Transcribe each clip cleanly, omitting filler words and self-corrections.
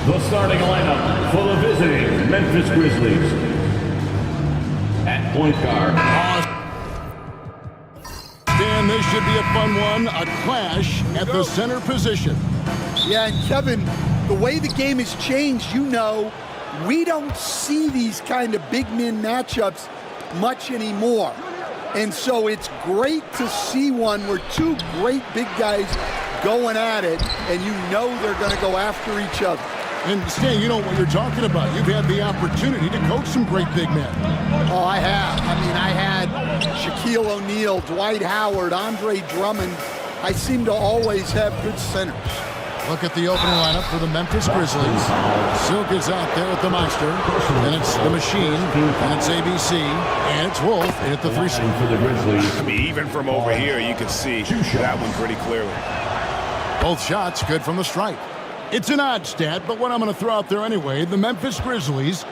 The starting lineup for the visiting Memphis Grizzlies. At point guard. Dan, this should be a fun one. A clash at the center position. Yeah, and Kevin, the way the game has changed, we don't see these kind of big men matchups much anymore. And so it's great to see one where two great big guys going at it, and they're going to go after each other. And Stan, you know what you're talking about. You've had the opportunity to coach some great big men. Oh, I have. I had Shaquille O'Neal, Dwight Howard, Andre Drummond. I seem to always have good centers. Look at the opening lineup for the Memphis Grizzlies. Silk is out there with the Monster, and it's the Machine, and it's ABC, and it's Wolf, and at the 3 seed. For the Grizzlies. I mean, even from over here, you can see that one pretty clearly. Both shots good from the stripe. It's an odd stat, but what I'm going to throw out there anyway, the Memphis Grizzlies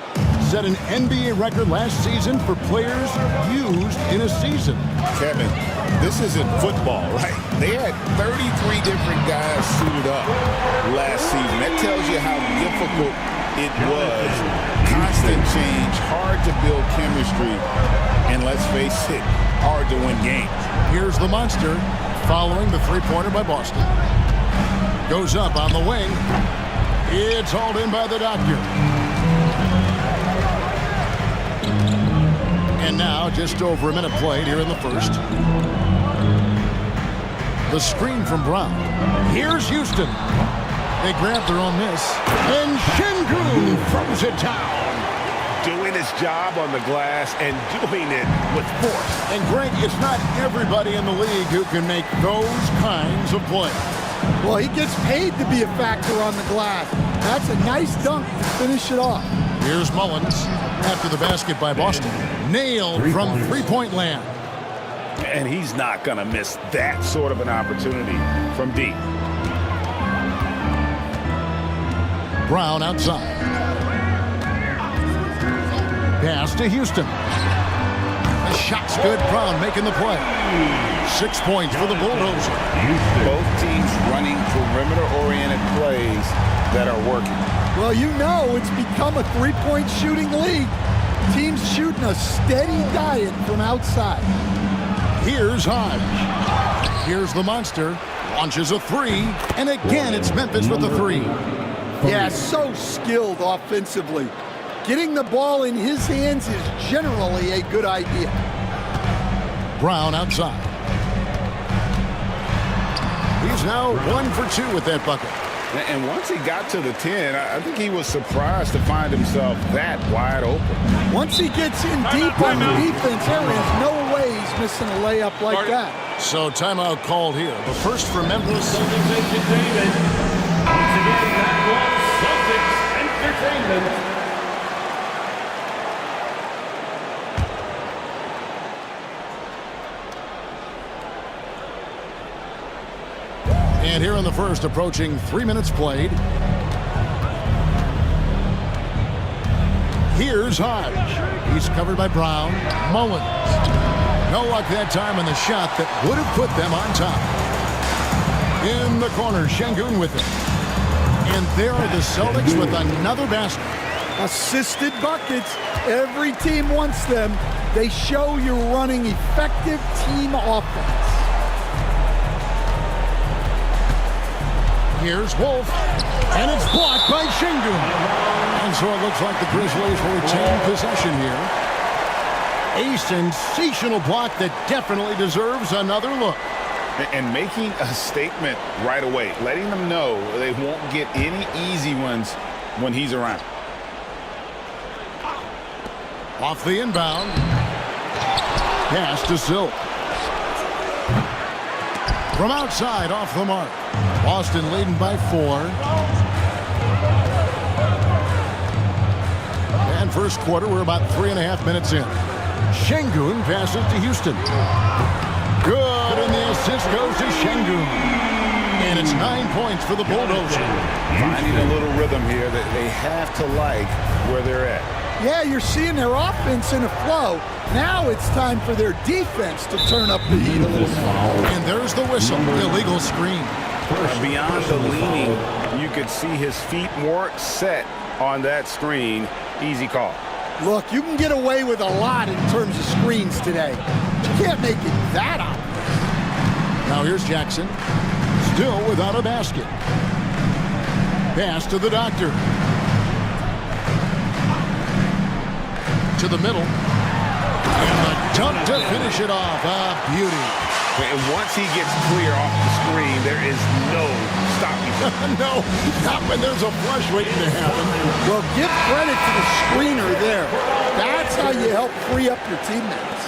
set an NBA record last season for players used in a season. Kevin, this isn't football, right? They had 33 different guys suited up last season. That tells you how difficult it was. Constant change, hard to build chemistry, and let's face it, hard to win games. Here's the Monster following the three-pointer by Boston. Goes up on the wing. It's hauled in by the Doctor. And now, just over a minute played here in the first. The screen from Brown. Here's Houston. They grab their own miss. And Şengün throws it down. Doing his job on the glass and doing it with force. And Greg, it's not everybody in the league who can make those kinds of plays. Well, he gets paid to be a factor on the glass. That's a nice dunk to finish it off. Here's Mullins after the basket by Boston. Nailed from three-point land. And he's not going to miss that sort of an opportunity from deep. Brown outside. Pass to Houston. The shot's good. Brown making the play. 6 points for the Bulldozer. Both teams running perimeter-oriented plays that are working. Well, it's become a three-point shooting league. Teams shooting a steady diet from outside. Here's Hodge. Here's the Monster. Launches a three. And again, it's Memphis with the three. Yeah, so skilled offensively. Getting the ball in his hands is generally a good idea. Brown outside. He's now 1 for 2 with that bucket. And once he got to the 10, I think he was surprised to find himself that wide open. Once he gets in deep on the defense, there is no way he's missing a layup like that. So timeout called here. The first for Memphis. Once again, that was Celtics Entertainment. And here in the first, approaching 3 minutes played. Here's Hodge. He's covered by Brown. Mullins. No luck that time on the shot that would have put them on top. In the corner, Şengün with it. And there are the Celtics with another basket. Assisted buckets. Every team wants them. They show you're running effective team offense. Here's Wolf, and it's blocked by Şengün. And so it looks like the Grizzlies will retain possession here. A sensational block that definitely deserves another look. And making a statement right away, letting them know they won't get any easy ones when he's around. Off the inbound. Pass to Silk. From outside, off the mark. Boston leading by 4. And first quarter, we're about 3.5 minutes in. Şengün passes to Houston. Good, and the assist goes to Şengün. And it's 9 points for the Bulldozer. Finding a little rhythm here that they have to like where they're at. Yeah, you're seeing their offense in a flow. Now it's time for their defense to turn up the heat a little more. And there's the whistle, illegal screen. Beyond the leaning, you could see his feet more set on that screen. Easy call. Look, you can get away with a lot in terms of screens today. You can't make it that obvious. Now here's Jackson. Still without a basket. Pass to the doctor. To the middle. And a dunk to finish it off. A beauty. And once he gets clear off the screen, there is no stopping him. No, not when there's a flush waiting to happen. Well, give credit to the screener there. That's how you help free up your teammates.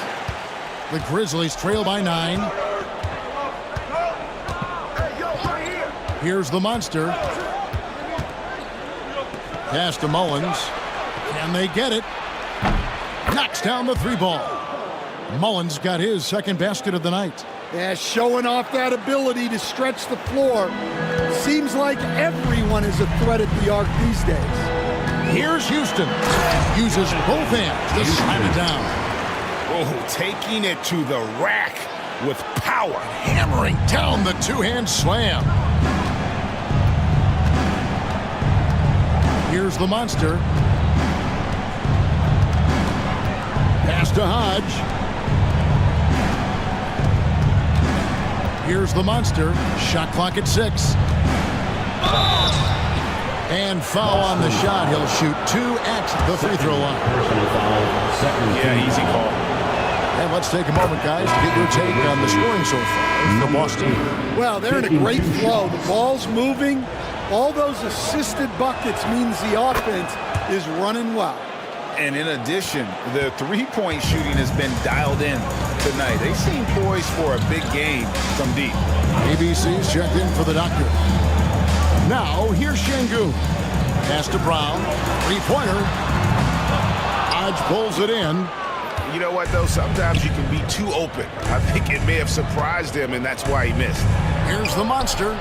The Grizzlies trail by 9. Here's the monster. Pass to Mullins. Can they get it? Knocks down the 3-ball. Mullins got his second basket of the night. Yeah, showing off that ability to stretch the floor. Seems like everyone is a threat at the arc these days. Here's Houston. Uses both hands to slam it down. Oh, taking it to the rack with power. Hammering down the two-hand slam. Here's the monster. Pass to Hodge. Here's the monster. Shot clock at 6. And foul on the shot. He'll shoot 2 at the free throw line. Yeah, easy call. And let's take a moment, guys, to get your take on the scoring so far for Boston. Well, they're in a great flow. The ball's moving. All those assisted buckets means the offense is running well. And in addition, the three-point shooting has been dialed in tonight. They seem poised for a big game from deep. ABC's checked in for the doctor. Now, here's Şengün. Pass to Brown. Three-pointer. Hodge pulls it in. You know what, though? Sometimes you can be too open. I think it may have surprised him, and that's why he missed. Here's the monster.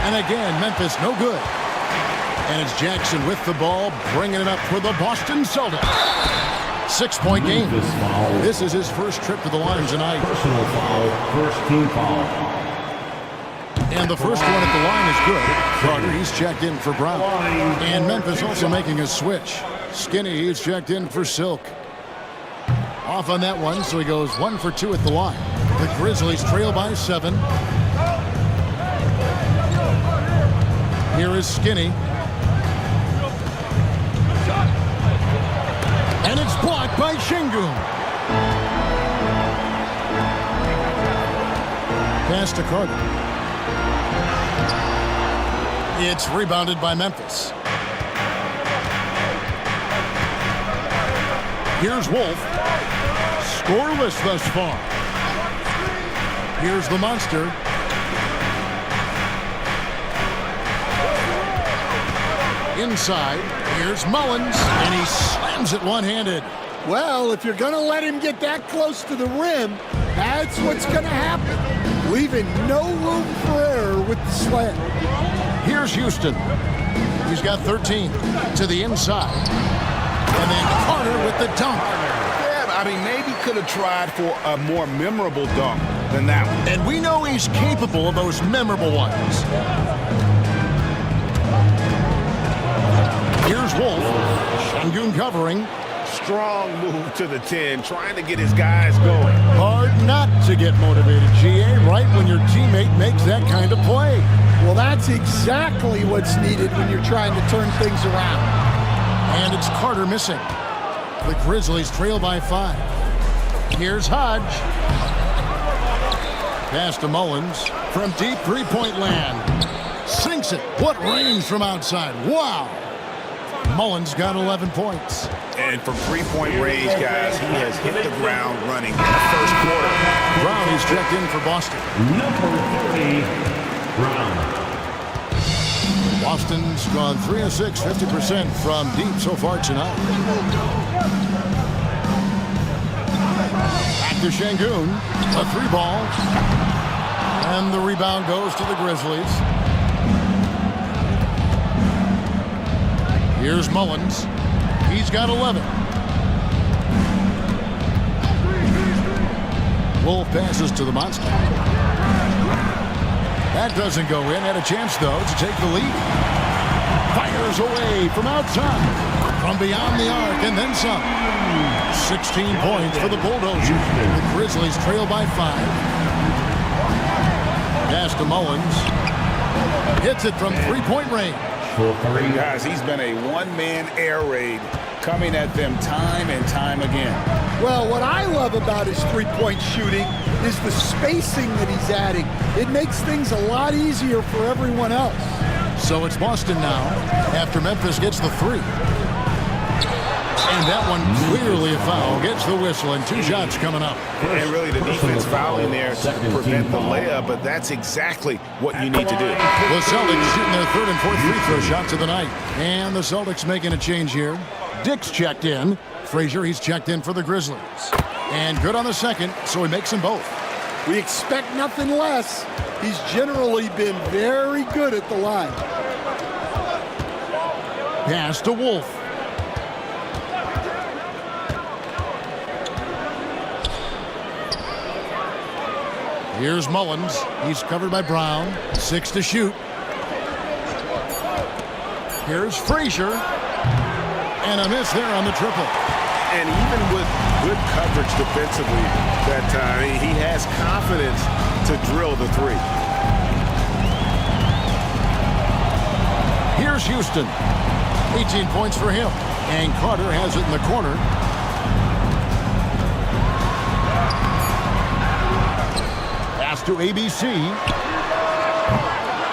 And again, Memphis no good. And it's Jackson with the ball, bringing it up for the Boston Celtics. 6-point game. This is his first trip to the line tonight. Personal foul, first team foul. And the first one at the line is good. Carter, he's checked in for Brown. And Memphis also making a switch. Skinny, he's checked in for Silk. Off on that one, so he goes 1 for 2 at the line. The Grizzlies trail by 7. Here is Skinny. And it's blocked by Şengün. Pass to Carter. It's rebounded by Memphis. Here's Wolf. Scoreless thus far. Here's the monster. Inside, here's Mullins, and he slams it one-handed. Well, if you're going to let him get that close to the rim, that's what's going to happen. Leaving no room for error with the slam. Here's Houston. He's got 13 to the inside. And then Carter with the dunk. Yeah, I mean, maybe could have tried for a more memorable dunk than that one. And we know he's capable of those memorable ones. Here's Wolf. Şengün covering. Strong move to the 10, trying to get his guys going. Hard not to get motivated, GA, right when your teammate makes that kind of play. Well, that's exactly what's needed when you're trying to turn things around. And it's Carter missing. The Grizzlies trail by 5. Here's Hodge. Pass to Mullins from deep three-point land. Sinks it. What range from outside. Wow. Mullins got 11 points. And from three-point range, guys, he has hit the ground running in the first quarter. Brown is checked in for Boston. Number 30, Brown. Boston's gone 3 of 6, 50% from deep so far tonight. Back to Şengün. A 3-ball. And the rebound goes to the Grizzlies. Here's Mullins. He's got 11. Wolf passes to the monster. That doesn't go in. Had a chance, though, to take the lead. Fires away from outside. From beyond the arc, and then some. 16 points for the Bulldozer. The Grizzlies trail by 5. Pass to Mullins. Hits it from three-point range. Guys, he's been a one-man air raid coming at them time and time again. Well, what I love about his three-point shooting is the spacing that he's adding. It makes things a lot easier for everyone else. So it's Boston now after Memphis gets the 3. And that one clearly a foul. Gets the whistle, and 2 shots coming up. And really the defense fouling there to prevent the layup, but that's exactly what you need to do. The Celtics shooting their 3rd and 4th free throw shots of the night. And the Celtics making a change here. Dick's checked in. Frazier, he's checked in for the Grizzlies. And good on the second, so he makes them both. We expect nothing less. He's generally been very good at the line. Pass to Wolf. Here's Mullins. He's covered by Brown. 6 to shoot. Here's Frazier. And a miss there on the triple. And even with good coverage defensively that time, he has confidence to drill the 3. Here's Houston. 18 points for him. And Carter has it in the corner. Pass to ABC.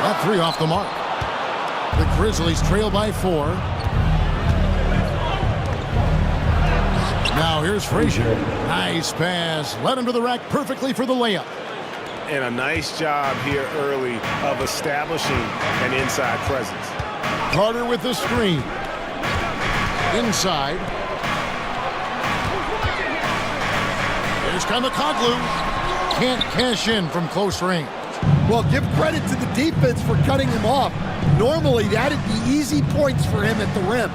That 3 off the mark. The Grizzlies trail by 4. Now here's Frazier. Nice pass. Led him to the rack perfectly for the layup. And a nice job here early of establishing an inside presence. Carter with the screen. Inside. Here's Kamakoglu. Can't cash in from close range. Well, give credit to the defense for cutting him off. Normally, that'd be easy points for him at the rim.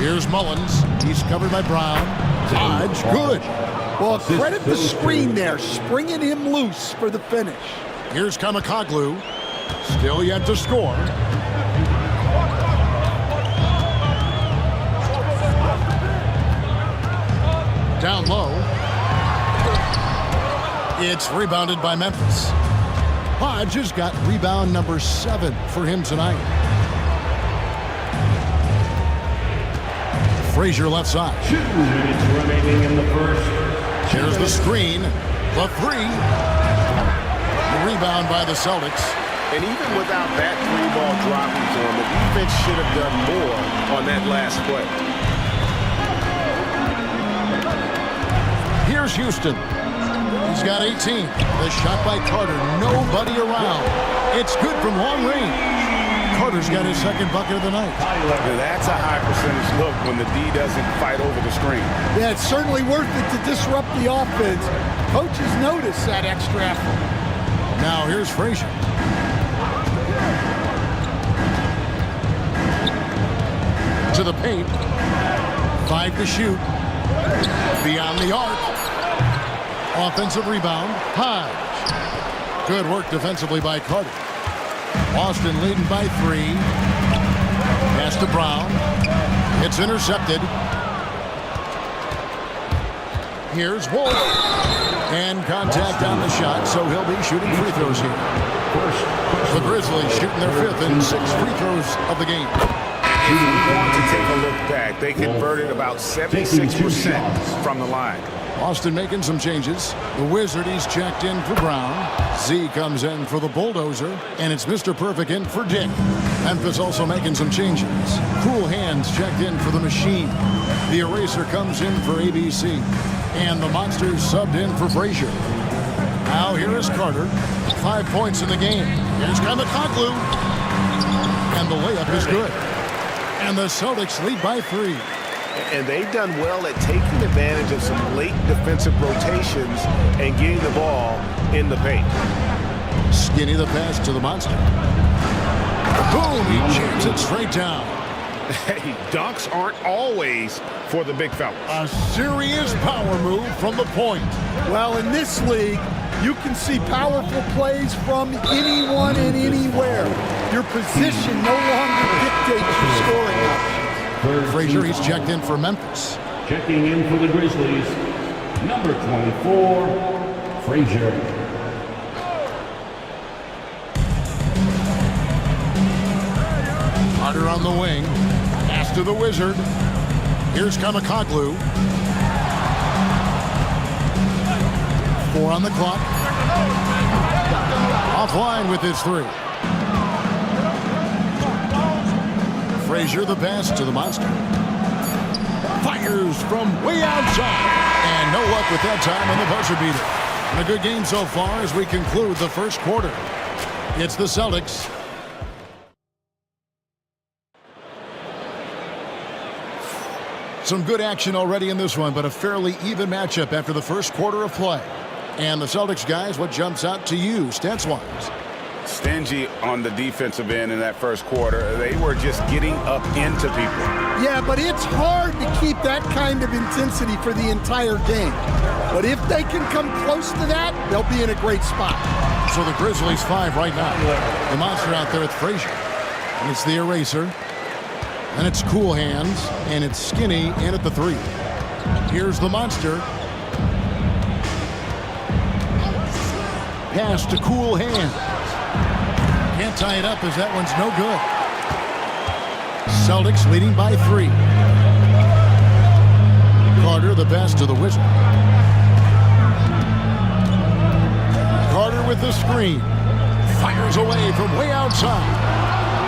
Here's Mullins. He's covered by Brown. Hodge, good. Well, credit the screen there, springing him loose for the finish. Here's Kamakoglu. Still yet to score. Down low. It's rebounded by Memphis. Hodge has got rebound number 7 for him tonight. Frazier left side. 2 minutes remaining in the first. Here's the screen. The 3. Rebound by the Celtics. And even without that 3-ball dropping to him, the defense should have done more on that last play. Here's Houston. He's got 18. The shot by Carter. Nobody around. It's good from long range. Carter's got his 2nd bucket of the night. That's a high percentage look when the D doesn't fight over the screen. Yeah, it's certainly worth it to disrupt the offense. Coaches notice that extra effort. Now here's Frazier. To the paint. 5 to shoot. Beyond the arc. Offensive rebound. Hodge. Good work defensively by Carter. Boston leading by 3. Pass to Brown. It's intercepted. Here's Wolf. And contact on the shot, so he'll be shooting free throws here. The Grizzlies shooting their 5th and 6th free throws of the game. If we want to take a look back, they converted about 76% from the line. Boston making some changes. The Wizard, he's checked in for Brown. Z comes in for the Bulldozer. And it's Mr. Perfect in for Dick. Memphis also making some changes. Cool Hands checked in for the Machine. The Eraser comes in for ABC. And the Monsters subbed in for Frazier. Now here is Carter. 5 points in the game. Here's Kamakoglu. And the layup is good. And the Celtics lead by 3. And they've done well at taking advantage of some late defensive rotations and getting the ball in the paint. Skinny the pass to the Monster. Boom! He jams it straight down. Hey, dunks aren't always for the big fellas. A serious power move from the point. Well, in this league, You can see powerful plays from anyone and anywhere. Your position no longer dictates your scoring options. Frazier, he's checked in for Memphis. Checking in for the Grizzlies, number 24, Frazier. Carter on the wing. Pass to the Wizard. Here's Kamakoglu. 4 on the clock. Offline with his 3. Frazier the pass to the monster. Fires from way outside. And no luck with that time on the buzzer beater. And a good game so far as we conclude the first quarter. It's the Celtics. Some good action already in this one, but a fairly even matchup after the first quarter of play. And the Celtics guys, what jumps out to you, stats-wise? Stingy on the defensive end in that first quarter. They were just getting up into people. Yeah, but it's hard to keep that kind of intensity for the entire game. But if they can come close to that, they'll be in a great spot. So the Grizzlies 5 right now. The monster out there with Frazier. And it's the eraser. And it's Cool Hands. And it's Skinny in at the 3. Here's the monster. Pass to Cool Hands. Can't tie it up as that one's no good. Celtics leading by 3. Carter the pass to the Wizard. Carter with the screen. Fires away from way outside.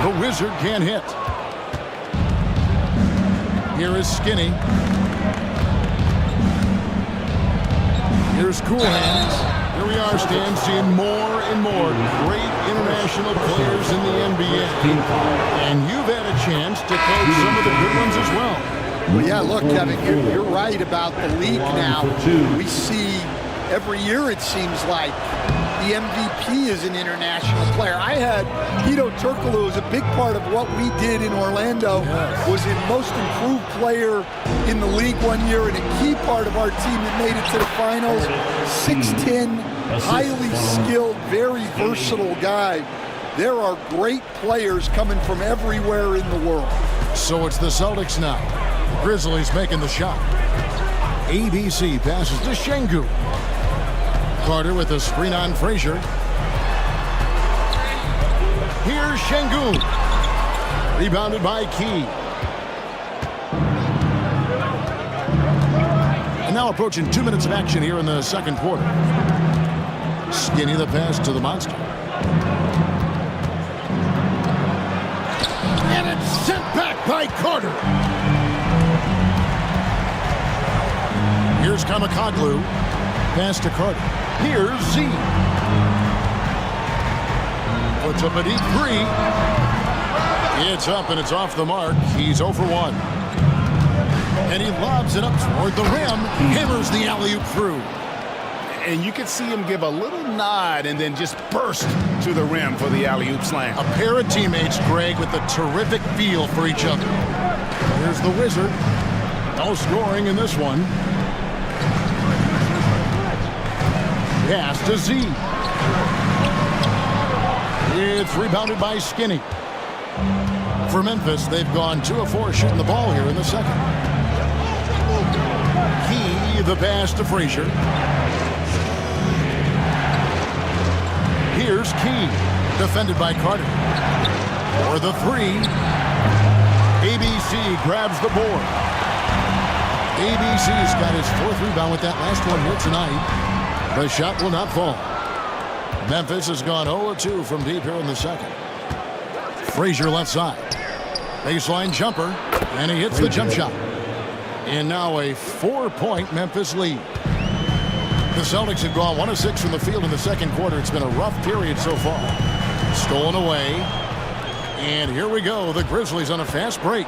The Wizard can't hit. Here is Skinny. Here's Cool Hands. Here we are, Stan, seeing more and more great international players in the NBA. And you've had a chance to coach some of the good ones as well. Well, yeah, look, Kevin, you're right about the league now. We see every year, it seems like, the MVP is an international player. I had Pito Turkoglu as a big part of what we did in Orlando. Was in most improved player in the league one year and a key part of our team that made it to the finals. 6'10", highly skilled, very versatile guy. There are great players coming from everywhere in the world. So it's the Celtics now. The Grizzlies making the shot. ABC passes to Şengün. Carter with a screen on Frazier. Here's Şengün. Rebounded by Key. And now approaching 2 minutes of action here in the second quarter. Skinny the pass to the monster. And it's sent back by Carter. Here's Kamakoglu. Pass to Carter. Here's Z. Puts up a deep 3. It's up and it's off the mark. He's 0 for 1. And he lobs it up toward the rim. Hammers the alley-oop through. And you could see him give a little nod and then just burst to the rim for the alley-oop slam. A pair of teammates, Greg, with a terrific feel for each other. Here's the Wizard. No scoring in this one. Pass to Z. It's rebounded by Skinny. For Memphis, they've gone 2 of 4 shooting the ball here in the second. Key, the pass to Frazier. Here's Key, defended by Carter. For the 3, ABC grabs the board. ABC's got his 4th rebound with that last one here tonight. The shot will not fall. Memphis has gone 0-2 from deep here in the second. Frazier left side. Baseline jumper, and he hits the jump shot. And now a 4-point Memphis lead. The Celtics have gone 1 of 6 from the field in the second quarter. It's been a rough period so far. Stolen away. And here we go. The Grizzlies on a fast break.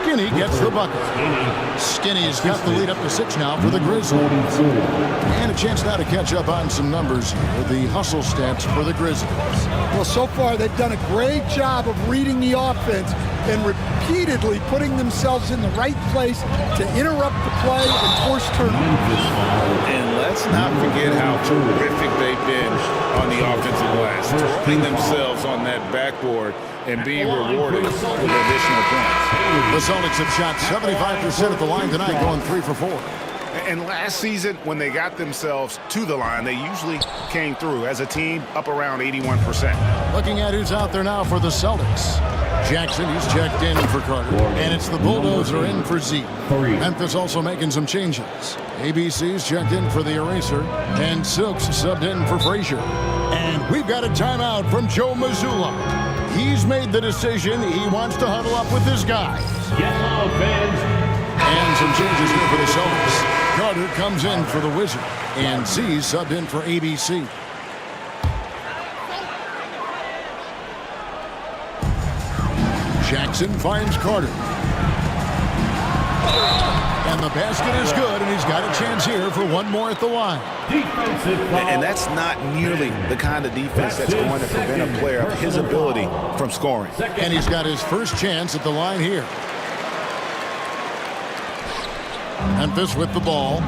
Skinny gets the bucket. Skinny's got the lead up to 6 now for the Grizzlies. And a chance now to catch up on some numbers with the hustle stats for the Grizzlies. Well, so far they've done a great job of reading the offense and repeatedly putting themselves in the right place to interrupt the play and force turnovers. And let's not forget how terrific they've been on the offensive glass, throwing themselves on that backboard and being rewarded with additional points. The Celtics have shot 75% at the line tonight, going 3 for 4. And last season, when they got themselves to the line, they usually came through as a team up around 81%. Looking at who's out there now for the Celtics. Jackson, he's checked in for Carter. And it's the Bulldozer in for Zeke. Memphis also making some changes. ABC's checked in for the Eraser. And Silks subbed in for Frazier. And we've got a timeout from Joe Mazzulla. He's made the decision. He wants to huddle up with his guys. Yellow fans. And some changes here for the Celtics. Carter comes in for the Wizard. And Z subbed in for ABC. Jackson finds Carter. And the basket is good, and he's got a chance here for one more at the line. And that's not nearly the kind of defense that's going to prevent a player of his ability from scoring. And he's got his first chance at the line here. Memphis with the ball.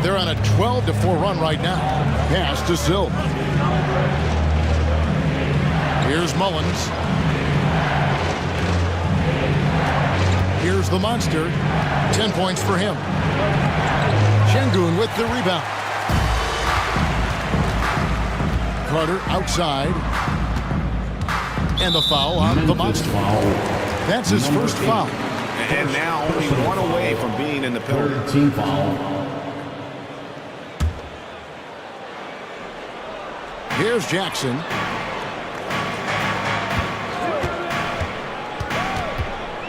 They're on a 12-4 run right now. Pass to Silk. Here's Mullins. Here's the monster. 10 points for him. Şengün with the rebound. Carter outside. And the foul on the monster. That's his first foul. And now only one away from being in the penalty. Team foul. Here's Jackson.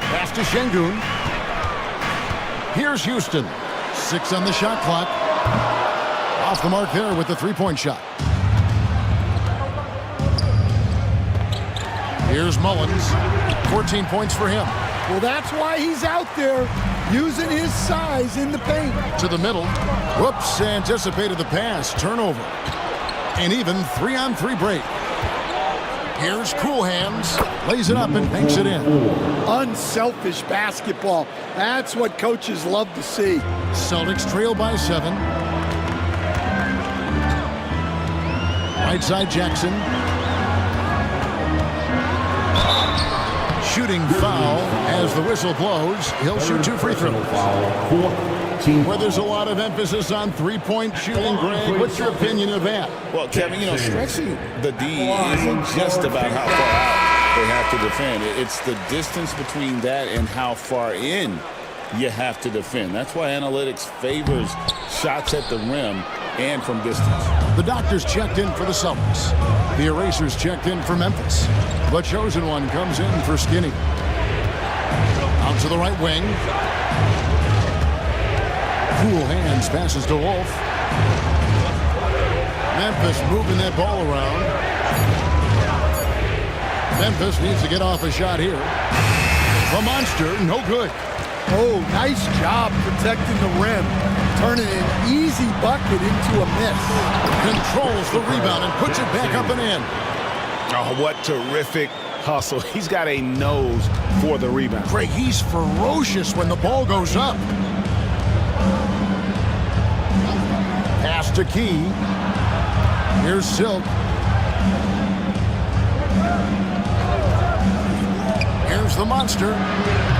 Pass to Şengün. Here's Houston. 6 on the shot clock. Off the mark there with the three-point shot. Here's Mullins. 14 points for him. Well, that's why he's out there using his size in the paint. To the middle. Whoops, anticipated the pass. Turnover. And even 3-on-3 break. Here's Cool Hands. Lays it up and banks it in. Unselfish basketball. That's what coaches love to see. Celtics trail by 7. Right side Jackson. Shooting foul as the whistle blows. He'll shoot 2 free throws. Where there's a lot of emphasis on three-point shooting, Greg, what's your opinion of that? Well, Kevin, stretching the D isn't just about how far out they have to defend. It's the distance between that and how far in you have to defend. That's why analytics favors shots at the rim and from distance. The Doctors checked in for the Celtics. The Erasers checked in for Memphis. The chosen one comes in for Skinny. Out to the right wing. Cool Hands passes to Wolf. Memphis moving that ball around. Memphis needs to get off a shot here. The monster, no good. Oh, nice job protecting the rim. Turning an easy bucket into a miss. Controls the rebound and puts it back up and in. Oh, what terrific hustle. He's got a nose for the rebound. Greg, he's ferocious when the ball goes up. Pass to Key. Here's Silk. Here's the monster.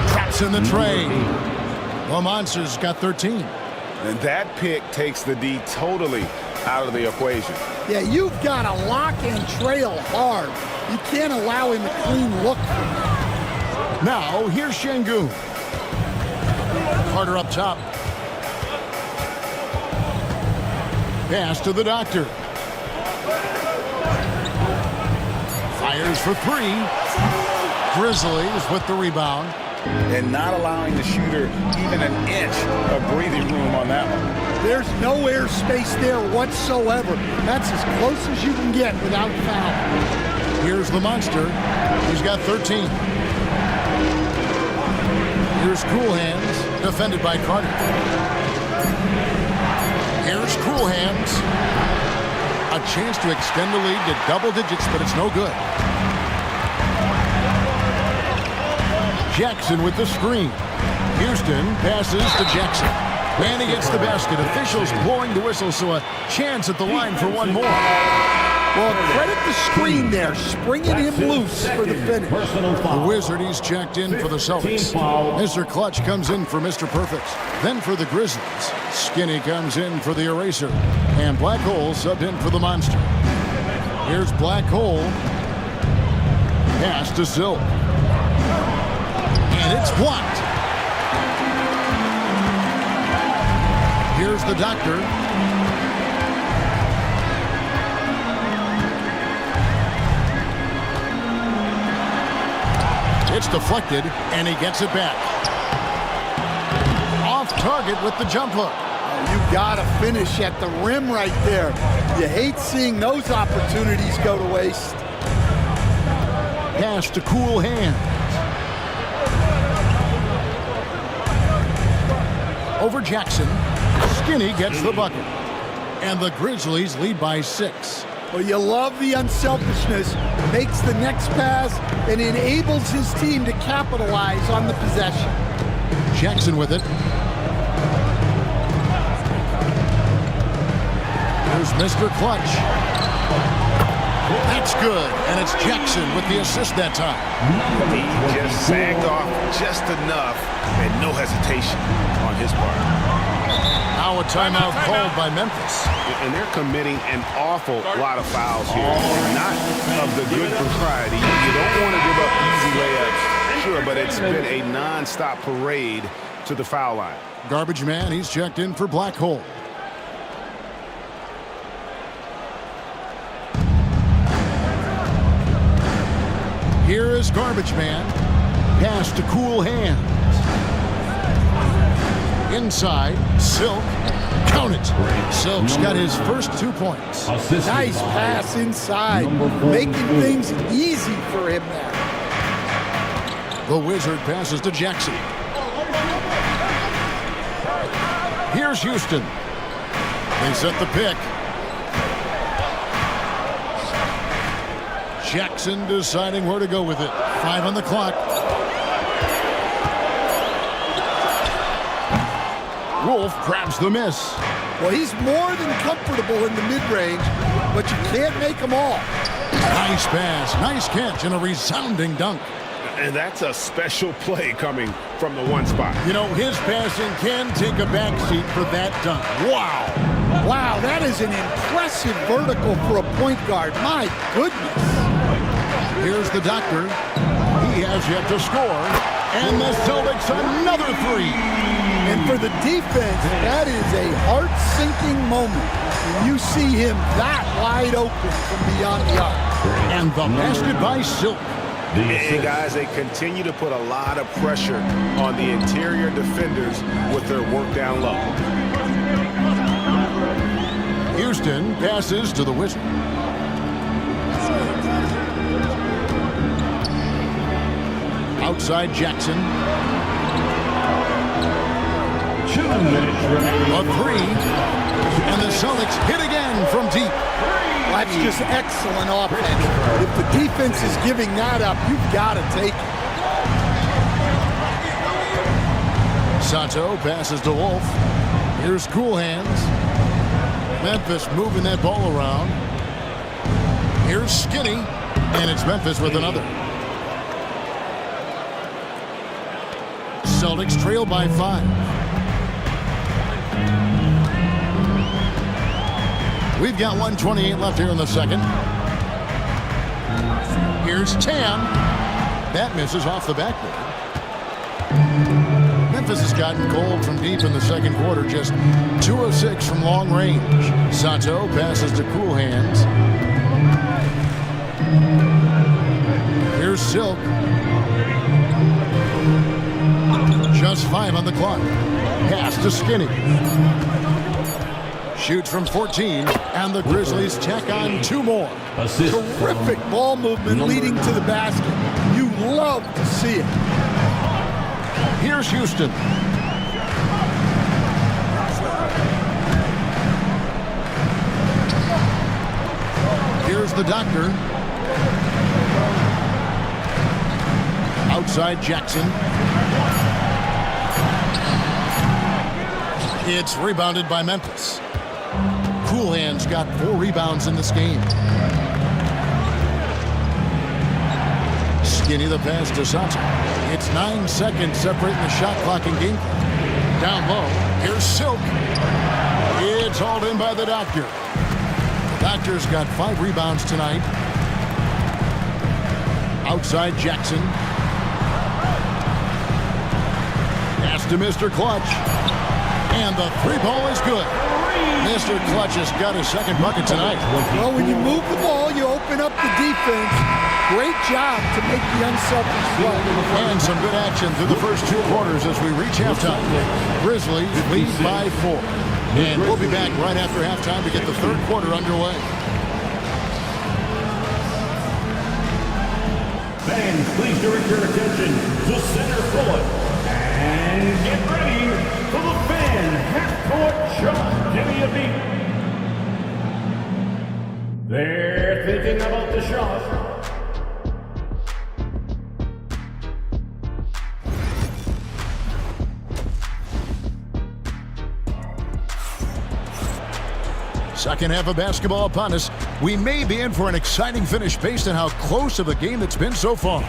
Traps in the tray. The monster's got 13. And that pick takes the D totally out of the equation. Yeah, you've got to lock and trail hard. You can't allow him a clean look from that. Now, here's Şengün. Carter up top. Pass to the Doctor. Fires for 3. Grizzlies with the rebound. And not allowing the shooter even an inch of breathing room on that one. There's no airspace there whatsoever. That's as close as you can get without foul. Here's the monster. He's got 13. Here's Cool Hands, defended by Carter. Here's Cool Hands. A chance to extend the lead to double digits, but it's no good. Jackson with the screen. Houston passes to Jackson. And he gets the basket. Officials blowing the whistle, so a chance at the line for one more. Well, credit the screen there, springing him loose for the finish. The Wizard, he's checked in for the Celtics. Mr. Clutch comes in for Mr. Perfect. Then for the Grizzlies, Skinny comes in for the Eraser. And Black Hole subbed in for the Monster. Here's Black Hole. Pass to Silk. And it's blocked. Here's the Doctor. It's deflected, and he gets it back. Off target with the jump hook. You gotta finish at the rim right there. You hate seeing those opportunities go to waste. Pass to Cool Hands. Over Jackson. Skinny gets the bucket. And the Grizzlies lead by 6. Well, you love the unselfishness. Makes the next pass and enables his team to capitalize on the possession. Jackson with it. Here's Mr. Clutch. That's good, and it's Jackson with the assist that time. He just sagged off just enough and no hesitation on his part. Now a timeout called by Memphis. And they're committing an awful lot of fouls here. Not of the good propriety. You don't want to give up easy layups, sure, but it's been a non-stop parade to the foul line. Garbage Man, he's checked in for Black Hole. Here is Garbage Man. Pass to Cool Hands. Inside, Silk. Count it. Silk's got his first 2 points. Nice pass inside, making things easy for him there. The Wizard passes to Jackson. Here's Houston. They set the pick. Jackson deciding where to go with it. 5 on the clock. Wolf grabs the miss. Well, he's more than comfortable in the mid-range, but you can't make them all. Nice pass, nice catch, and a resounding dunk. And that's a special play coming from the one spot. You know, his passing can take a backseat for that dunk. Wow. Wow, that is an impressive vertical for a point guard. My goodness. Here's the Doctor. He has yet to score. And the Celtics another 3. And for the defense, that is a heart-sinking moment when you see him that wide open from beyond the arc. And the basket by Silk. And guys, they continue to put a lot of pressure on the interior defenders with their work down low. Houston passes to the Wizard. Outside Jackson. 2 minutes remaining. A 3. And the Celtics hit again from deep. That's just excellent offense. If the defense is giving that up, you've got to take it. Sato passes to Wolf. Here's Cool Hands. Memphis moving that ball around. Here's Skinny. And it's Memphis with another. Celtics trail by 5. We've got 1:28 left here in the second. Here's Tam. That misses off the backboard. Memphis has gotten cold from deep in the second quarter, just 2 of 6 from long range. Sato passes to Cool Hands. Here's Silk. Just 5 on the clock. Pass to Skinny. Shoots from 14, and the Grizzlies tack on 2 more. Assist. Terrific ball movement leading to the basket. You love to see it. Here's Houston. Here's the doctor. Outside Jackson. It's rebounded by Memphis. Coolhand's got 4 rebounds in this game. Skinny the pass to Santa. It's 9 seconds separating the shot clock and game clock. Down low, here's Silk. It's hauled in by the doctor. The doctor's got 5 rebounds tonight. Outside Jackson. Pass to Mr. Clutch. And the 3-ball is good. Mr. Clutch has got his second bucket tonight. Well, when you move the ball, you open up the defense. Great job to make the unselfish play. And some good action through the first 2 quarters as we reach halftime. Grizzlies lead by 4. And we'll be back right after halftime to get the third quarter underway. Fans, please direct your attention to center court. And get ready for the fan half-court shot. Give me a beat. They're thinking about the shot. Second half of basketball upon us. We may be in for an exciting finish based on how close of a game it's been so far.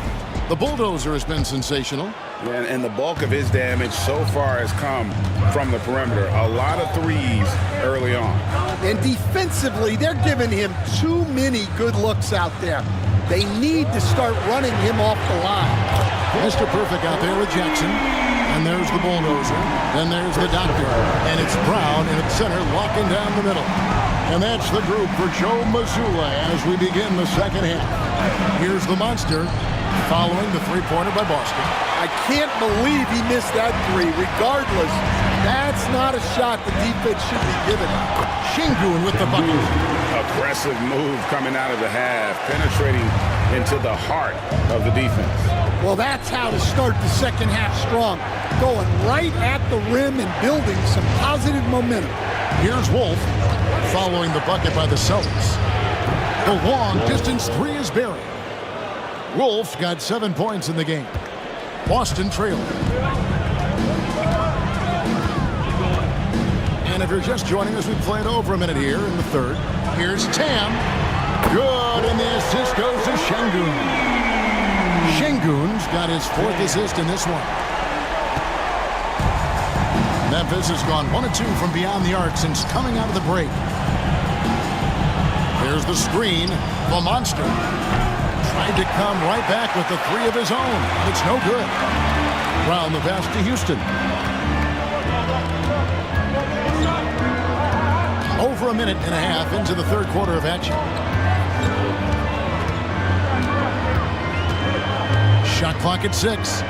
The bulldozer has been sensational. And the bulk of his damage so far has come from the perimeter. A lot of threes early on. And defensively, they're giving him too many good looks out there. They need to start running him off the line. Mr. Perfect out there with Jackson. And there's the bulldozer. Then there's the doctor. And it's Brown in its center, locking down the middle. And that's the group for Joe Mazzulla as we begin the second half. Here's the monster following the 3-pointer by Boston. I can't believe he missed that 3. Regardless, that's not a shot the defense should be giving. Şengün with the bucket. Aggressive move coming out of the half, penetrating into the heart of the defense. Well, that's how to start the second half strong. Going right at the rim and building some positive momentum. Here's Wolf following the bucket by the Celtics. The long distance 3 is buried. Wolf got 7 points in the game. Boston trailed. And if you're just joining us, we played over a minute here in the third. Here's Tam. Good, and the assist goes to Şengün. Şengün's got his 4th assist in this one. Memphis has gone 1 of 2 from beyond the arc since coming out of the break. There's the screen. The monster tried to come right back with the 3 of his own. It's no good. Brown the pass to Houston. Over a minute and a half into the third quarter of action. Shot clock at 6.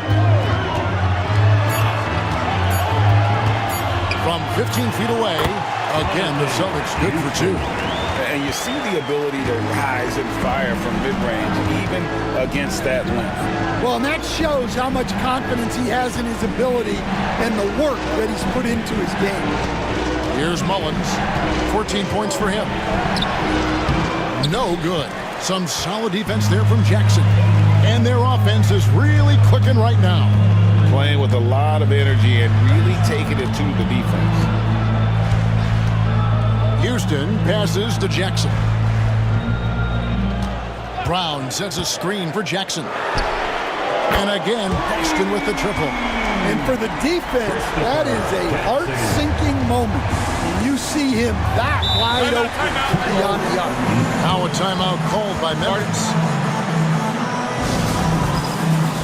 From 15 feet away, again, the Celtics good for 2. And you see the ability to rise and fire from mid-range, even against that length. Well, and that shows how much confidence he has in his ability and the work that he's put into his game. Here's Mullins. 14 points for him. No good. Some solid defense there from Jackson. And their offense is really clicking right now. Playing with a lot of energy and really taking it to the defense. Houston passes to Jackson. Brown sets a screen for Jackson. And again, Boston with the triple. And for the defense, that is a heart-sinking moment. You see him that wide open beyond the arc. Now a timeout called by Memphis.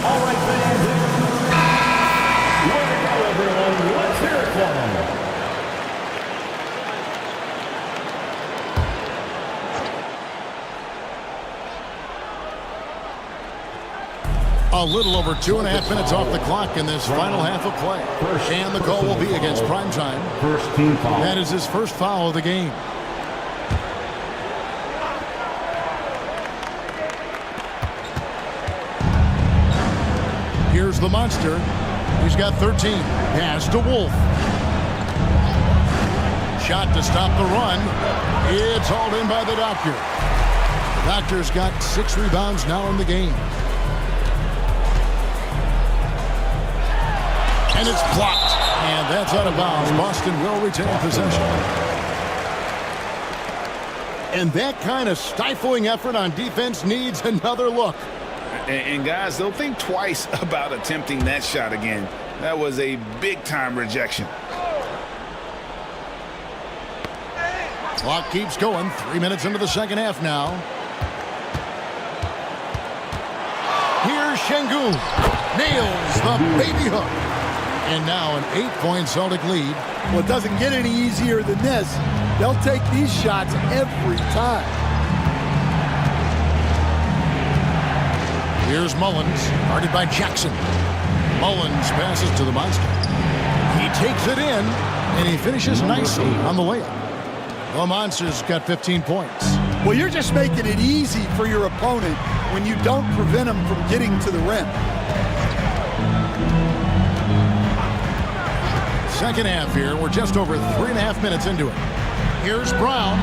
All right, fans. Way to go, everyone. Let's hear it for them. A little over 2.5 minutes off the clock in this final half of play. And the call will be against Primetime. First team foul. That is his first foul of the game. Here's the monster. He's got 13. Pass to Wolf. Shot to stop the run. It's hauled in by the Doctor. The Doctor's got 6 rebounds now in the game. And it's blocked. And that's out of bounds. Boston will retain possession. And that kind of stifling effort on defense needs another look. And guys, they'll think twice about attempting that shot again. That was a big-time rejection. Clock keeps going. 3 minutes into the second half now. Here's Şengün. Nails the baby hook. And now an 8-point Celtic lead. Well, it doesn't get any easier than this. They'll take these shots every time. Here's Mullins, guarded by Jackson. Mullins passes to the Monster. He takes it in, and he finishes nicely on the layup. The Monster's got 15 points. Well, you're just making it easy for your opponent when you don't prevent them from getting to the rim. Second half here. We're just over 3.5 minutes into it. Here's Brown.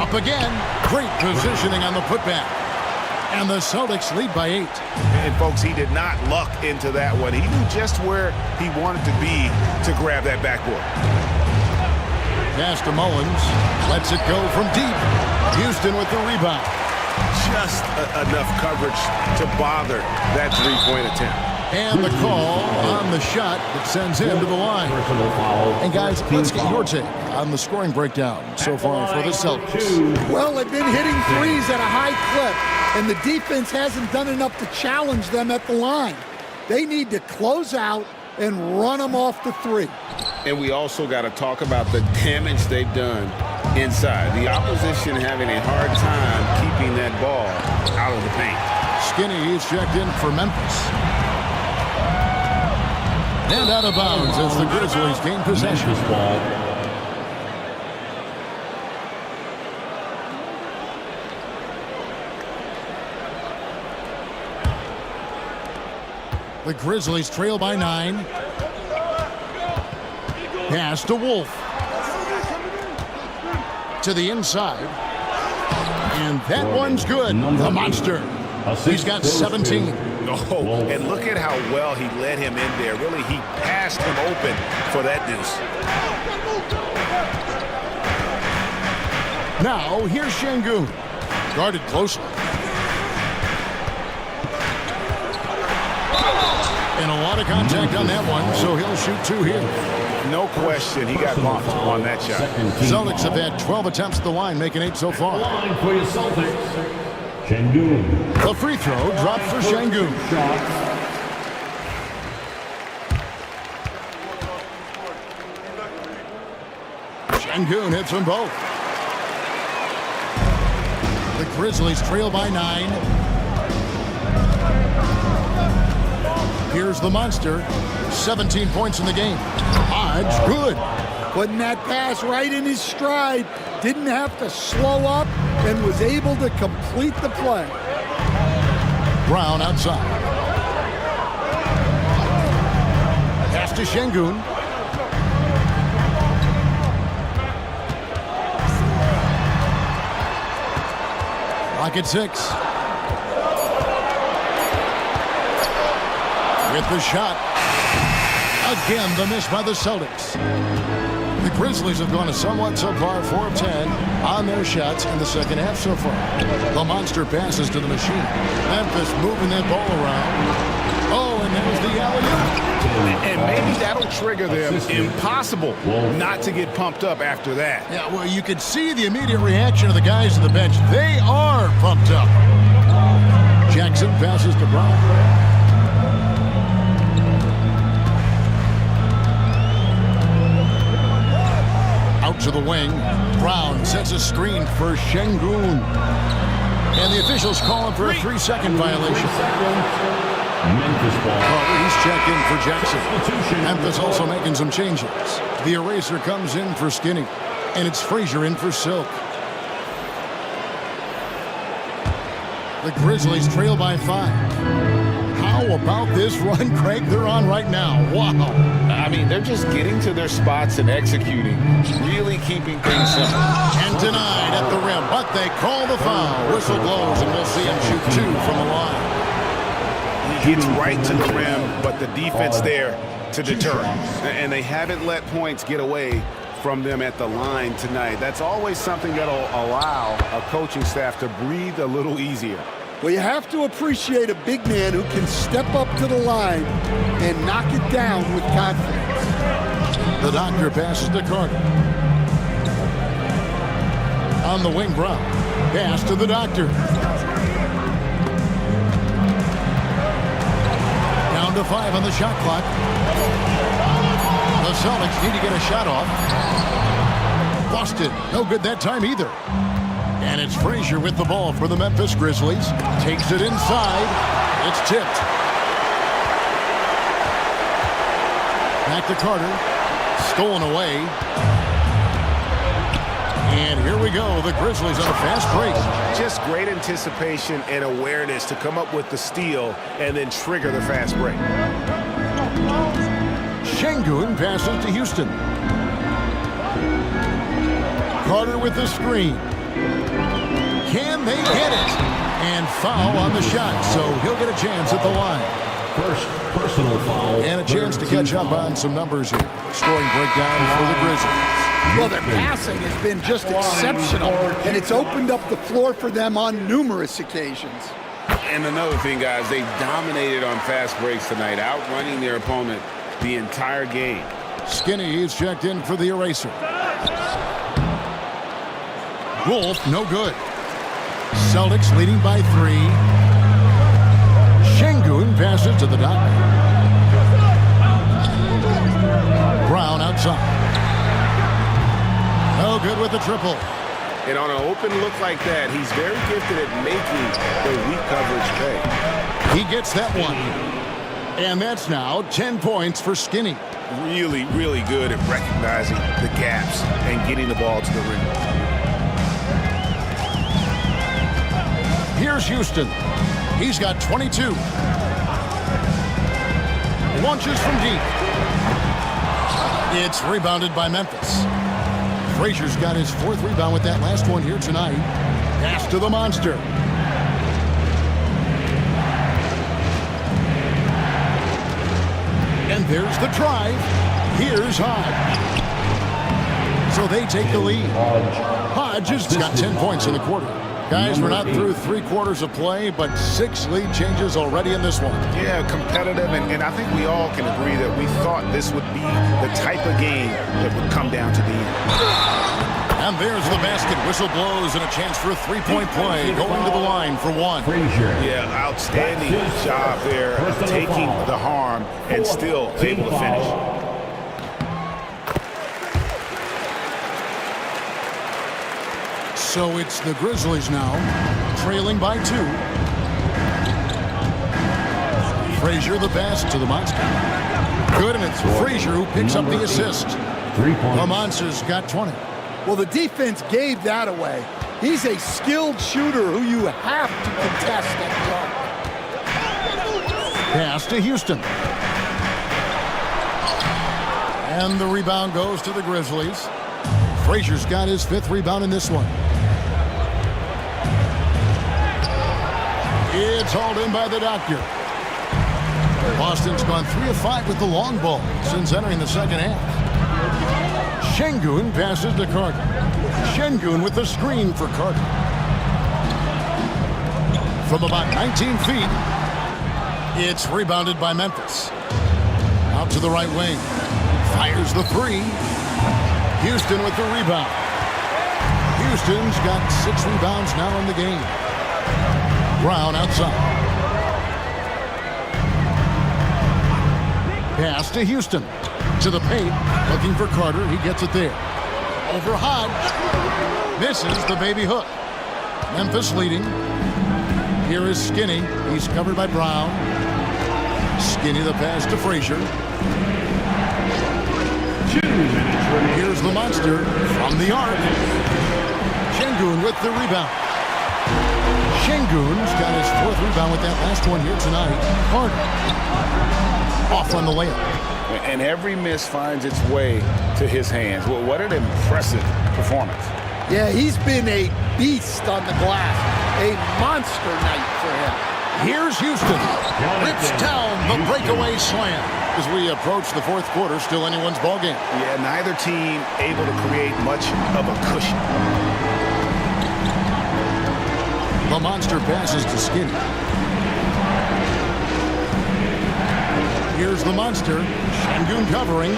Up again. Great positioning on the putback. And the Celtics lead by 8. And, folks, he did not luck into that one. He knew just where he wanted to be to grab that backboard. Pass to Mullins. Lets it go from deep. Houston with the rebound. Just enough coverage to bother that three-point attempt. And the call on the shot that sends him to the line. And guys, let's get your take on the scoring breakdown so far for the Celtics. Well, they've been hitting threes at a high clip, and the defense hasn't done enough to challenge them at the line. They need to close out and run them off the three. And we also got to talk about the damage they've done inside. The opposition having a hard time keeping that ball out of the paint. Skinny is checked in for Memphis. And out of bounds as the Grizzlies gain possession. The Grizzlies trail by 9. Pass to Wolf. To the inside. And that one's good. The Monster. He's got 17. Oh, and look at how well he led him in there. Really, he passed him open for that deuce. Now, here's Şengün. Guarded closely. And a lot of contact on that one, so he'll shoot 2 here. No question, he got bumped on that shot. Celtics have had 12 attempts at the line, making 8 so far. Line for your Celtics. Şengün. The free throw dropped for Şengün. Şengün hits them both. The Grizzlies trail by 9. Here's the Monster. 17 points in the game. Hodge, good. Putting that pass right in his stride. Didn't have to slow up and was able to complete the play. Brown outside. Pass to Şengün. Rocket 6. With the shot. Again, the miss by the Celtics. The Grizzlies have gone a somewhat subpar 4 of 10 on their shots in the second half so far. The Monster passes to the machine. Memphis moving that ball around. Oh, and there's the alley-oop. And maybe that'll trigger them. Impossible not to get pumped up after that. Yeah, well, you could see the immediate reaction of the guys on the bench. They are pumped up. Jackson passes to Brown. Out to the wing. Brown sets a screen for Şengün. And the officials call him for a 3-second violation. Memphis ball. He's checked in for Jackson. Memphis also making some changes. The eraser comes in for Skinny. And it's Frazier in for Silk. The Grizzlies trail by 5. How about this run, Craig, they're on right now? Wow. I mean, they're just getting to their spots and executing, really keeping things simple. And denied at the rim, but they call the foul. Whistle blows, and we'll see him shoot 2 from the line. He gets right to the rim, but the defense there to deter. And they haven't let points get away from them at the line tonight. That's always something that'll allow a coaching staff to breathe a little easier. Well, you have to appreciate a big man who can step up to the line and knock it down with confidence. The Doctor passes to Carter. On the wing, Brown. Pass to the Doctor. Down to 5 on the shot clock. The Celtics need to get a shot off. Busted. No good that time either. And it's Frazier with the ball for the Memphis Grizzlies. Takes it inside. It's tipped. Back to Carter. Stolen away. And here we go. The Grizzlies on a fast break. Just great anticipation and awareness to come up with the steal and then trigger the fast break. Şengün passes to Houston. Carter with the screen. Can they get it? And foul on the shot, so he'll get a chance at the line. First personal foul. And a chance to catch up on some numbers here. Scoring breakdown for the Grizzlies. Well, their passing has been just exceptional, and it's opened up the floor for them on numerous occasions. And another thing, guys, they dominated on fast breaks tonight, outrunning their opponent the entire game. Skinny is checked in for the eraser. Wolf, no good. Celtics leading by 3. Şengün passes to the Doctor. Brown outside. No good with the triple. And on an open look like that, he's very gifted at making the weak coverage pay. He gets that one. And that's now 10 points for Skinny. Really, really good at recognizing the gaps and getting the ball to the rim. Here's Houston. He's got 22. Launches from deep. It's rebounded by Memphis. Frazier's got his 4th rebound with that last one here tonight. Pass to the monster. And there's the drive. Here's Hodge. So they take the lead. Hodge has got 10 points in the quarter. Guys, we're not through 3 quarters of play, but 6 lead changes already in this one. Yeah, competitive, and I think we all can agree that we thought this would be the type of game that would come down to the end. And there's the basket. Whistle blows and a chance for a 3-point play. Going to the line for 1. Yeah, outstanding job there of taking the harm and still able to finish. So it's the Grizzlies now, trailing by 2. Frazier the pass to the Monster. Good, and it's Frazier who picks up the assist. The Monster's got 20. Well, the defense gave that away. He's a skilled shooter who you have to contest at the arc. Pass to Houston. And the rebound goes to the Grizzlies. Frazier's got his 5th rebound in this one. It's hauled in by the Doctor. Boston's gone 3 of 5 with the long ball since entering the second half. Şengün passes to Carter. Şengün with the screen for Carter. From about 19 feet, it's rebounded by Memphis. Out to the right wing. Fires the 3. Houston with the rebound. Houston's got 6 rebounds now in the game. Brown outside. Pass to Houston. To the paint. Looking for Carter. He gets it there. Over Hodge. Misses the baby hook. Memphis leading. Here is Skinny. He's covered by Brown. Skinny the pass to Frazier. Here's the Monster from the arc. Şengün with the rebound. Şengün Şengün's got his 4th rebound with that last one here tonight. Carter off on the layup. And every miss finds its way to his hands. Well, what an impressive performance. Yeah, he's been a beast on the glass. A monster night for him. Here's Houston. Rips down the breakaway slam. As we approach the 4th quarter, still anyone's ballgame. Yeah, neither team able to create much of a cushion. The monster passes to Skinny. Here's the monster. Şengün covering.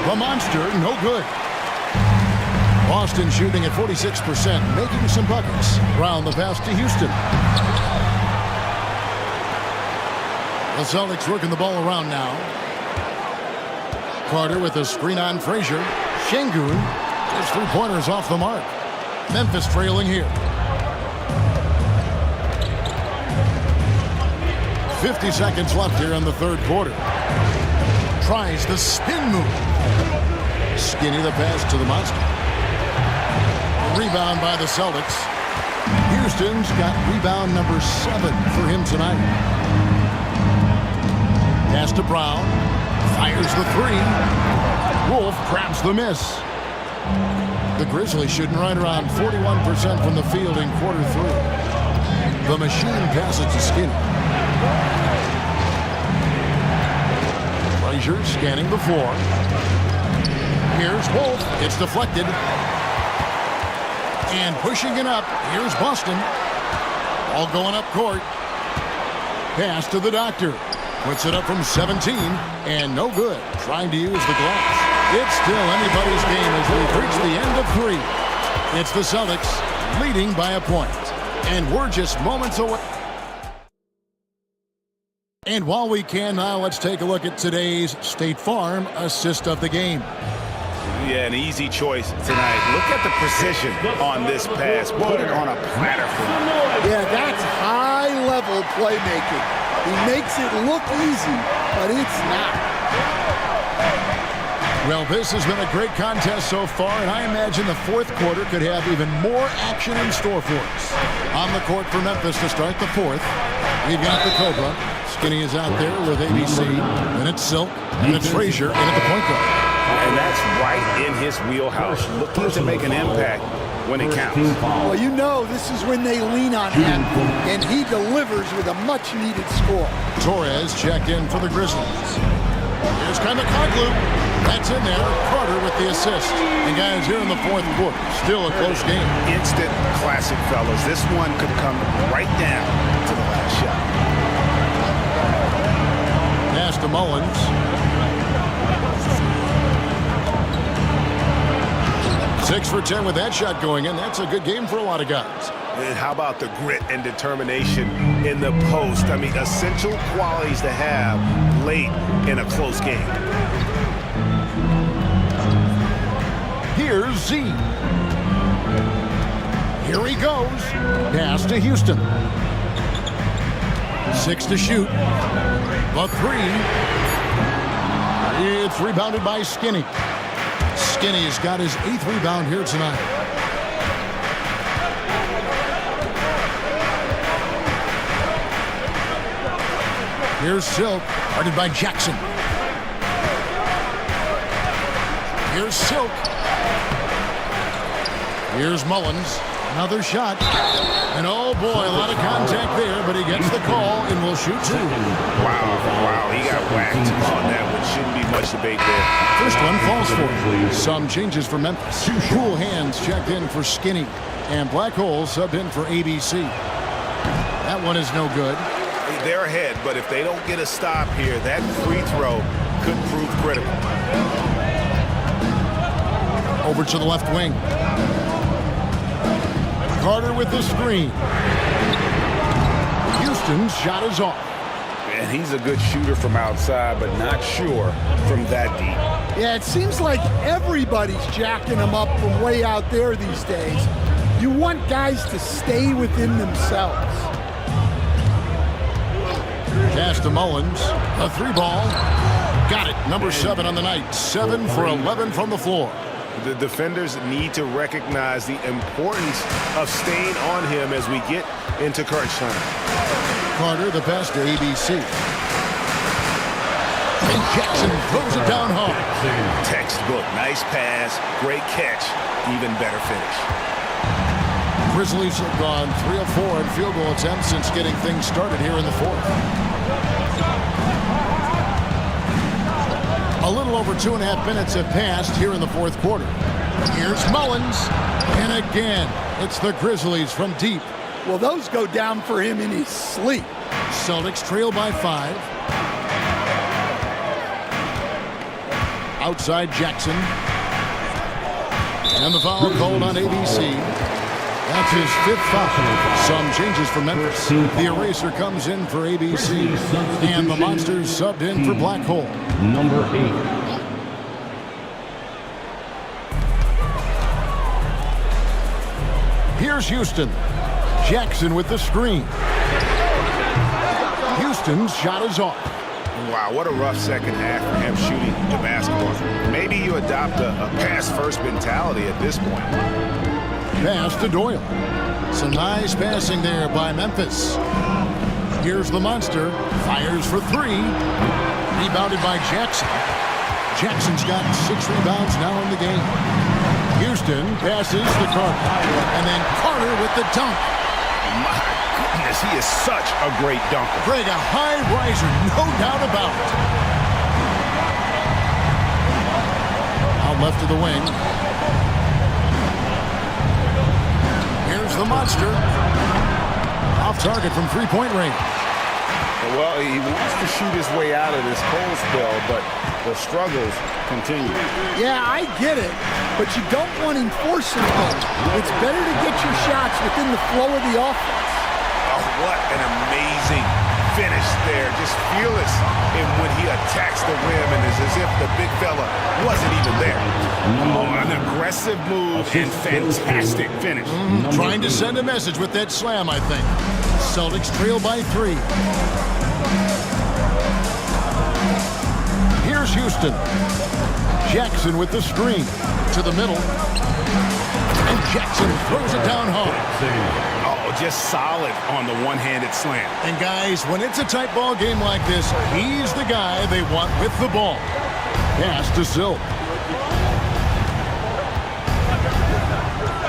The monster, no good. Boston shooting at 46%, making some buckets. Brown the pass to Houston. The Celtics working the ball around now. Carter with a screen on Frazier. Şengün, his 3-pointers off the mark. Memphis trailing here. 50 seconds left here in the 3rd quarter. Tries the spin move. Skinny the pass to the monster. Rebound by the Celtics. Houston's got rebound number 7 for him tonight. Pass to Brown. Fires the 3. Wolf grabs the miss. The Grizzlies shooting right around 41% from the field in quarter 3. The machine passes to Skinny. Frazier scanning the floor. Here's Wolf. It's deflected. And pushing it up. Here's Boston. All going up court. Pass to the doctor. Puts it up from 17. And no good. Trying to use the glass. It's still anybody's game as we've reached the end of 3. It's the Celtics leading by a point. And we're just moments away. And while we can now, let's take a look at today's State Farm assist of the game. Yeah, an easy choice tonight. Look at the precision on this pass. Put it on a platter for him. Yeah, that's high-level playmaking. He makes it look easy, but it's not. Well, this has been a great contest so far, and I imagine the 4th quarter could have even more action in store for us. On the court for Memphis to start the 4th, we've got the Cobra. Skinny is out there with ABC, and it's Silk, and it's Frazier in at the point guard. And that's right in his wheelhouse, looking to make an impact when it counts. Well, you know this is when they lean on him, and he delivers with a much-needed score. Torres checked in for the Grizzlies. Here's Kamikoglu. That's in there. Carter with the assist. And guys, here in the 4th quarter, still a close game. Instant classic, fellas. This one could come right down to the last shot. Pass to Mullins. Six for 10 with that shot going in. That's a good game for a lot of guys. And how about the grit and determination in the post? I mean, essential qualities to have late in a close game. Here's Z. Here he goes. Pass to Houston. 6 to shoot. The 3. It's rebounded by Skinny. Skinny's got his 8th rebound here tonight. Here's Silk, guarded by Jackson. Here's Silk. Here's Mullins. Another shot. And oh boy, a lot of contact there, but he gets the call and will shoot 2. Wow, he got whacked on that one. Shouldn't be much debate there. First one falls for him. Some changes for Memphis. Cool Hands checked in for Skinny. And Black Hole subbed in for ABC. That one is no good. They're ahead, but if they don't get a stop here, that free throw could prove critical. Over to the left wing. Carter with the screen. Houston's shot is off. And he's a good shooter from outside, but not sure from that deep. Yeah, it seems like everybody's jacking him up from way out there these days. You want guys to stay within themselves. Pass to Mullins. A 3 ball. Got it. Number 7 on the night. 7 for 11 from the floor. The defenders need to recognize the importance of staying on him as we get into crunch time. Carter, the pass to ABC. And Jackson throws it down hard. Textbook. Nice pass. Great catch. Even better finish. Grizzlies have gone 3 of 4 in field goal attempts since getting things started here in the fourth. A little over 2.5 minutes have passed here in the fourth quarter. Here's Mullins. And again, it's the Grizzlies from deep. Well, those go down for him in his sleep. Celtics trail by 5. Outside Jackson. And the foul called on ABC. That's his 5th foul. Some changes for Memphis. The eraser comes in for ABC. And the Monsters subbed in for Black Hole. Number 8. Here's Houston. Jackson with the screen. Houston's shot is off. Wow, what a rough second half for him shooting the basketball. Maybe you adopt a pass-first mentality at this point. Pass to Doyle. Some nice passing there by Memphis. Here's the Monster. Fires for 3. Rebounded by Jackson. Jackson's got 6 rebounds now in the game. Houston passes to Carter. And then Carter with the dunk. My goodness, he is such a great dunker. Greg, a high riser, no doubt about it. Out left of the wing. Here's the Monster. Off target from three-point range. Well, he wants to shoot his way out of this cold spell, but the struggles continue. Yeah, I get it, but you don't want him forcing it. It's better to get your shots within the flow of the offense. Oh, what an amazing finish there. Just fearless in when he attacks the rim, and it's as if the big fella wasn't even there. Oh, an aggressive move and fantastic finish. Trying to send a message with that slam, I think. Celtics trail by 3. Here's Houston. Jackson with the screen. To the middle. And Jackson throws it down hard. Oh, just solid on the one-handed slam. And guys, when it's a tight ball game like this, he's the guy they want with the ball. Pass to Silk.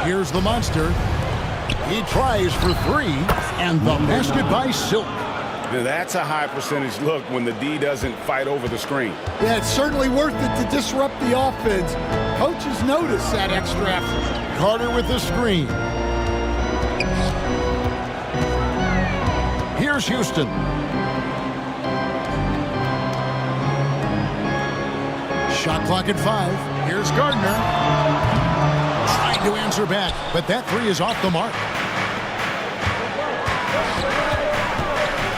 Here's the Monster. He tries for 3, and the basket by Silk. That's a high percentage look when the D doesn't fight over the screen. Yeah, it's certainly worth it to disrupt the offense. Coaches notice that extra effort. Carter with the screen. Here's Houston. Shot clock at 5. Here's Gardner. Trying to answer back, but that 3 is off the mark.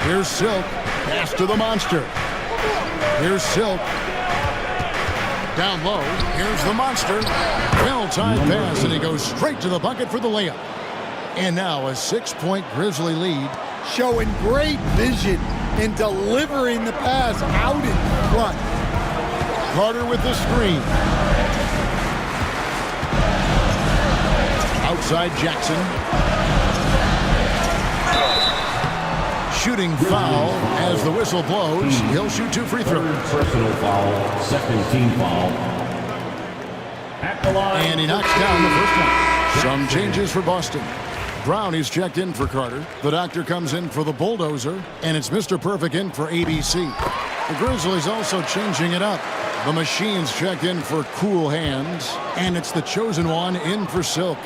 Here's Silk. Pass to the Monster. Here's Silk. Down low. Here's the Monster. Well-timed pass, and he goes straight to the bucket for the layup. And now a 6-point Grizzly lead. Showing great vision and delivering the pass out in front. Carter with the screen. Outside Jackson. Shooting foul as the whistle blows. He'll shoot 2 free throws. Personal foul, second team foul. At the line. And he knocks down the first one. Some changes for Boston. Brown is checked in for Carter. The doctor comes in for the Bulldozer. And it's Mr. Perfect in for ABC. The Grizzlies also changing it up. The Machines check in for Cool Hands. And it's the Chosen One in for Silk.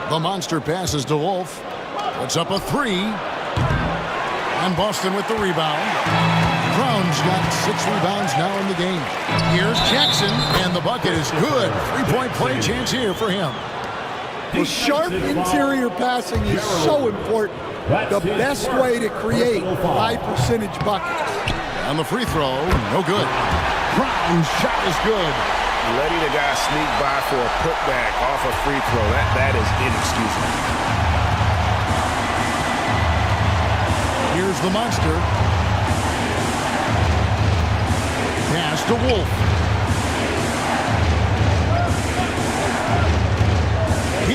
The Monster passes to Wolf. Puts up a 3. And Boston with the rebound. Brown's got 6 rebounds now in the game. Here's Jackson, and the bucket is good. 3-point play chance here for him. The sharp interior passing is so important. The best way to create high-percentage buckets. On the free throw, no good. Brown's shot is good. Letting a guy sneak by for a putback off a free throw, that is inexcusable. Here's the Monster. Pass to Wolf.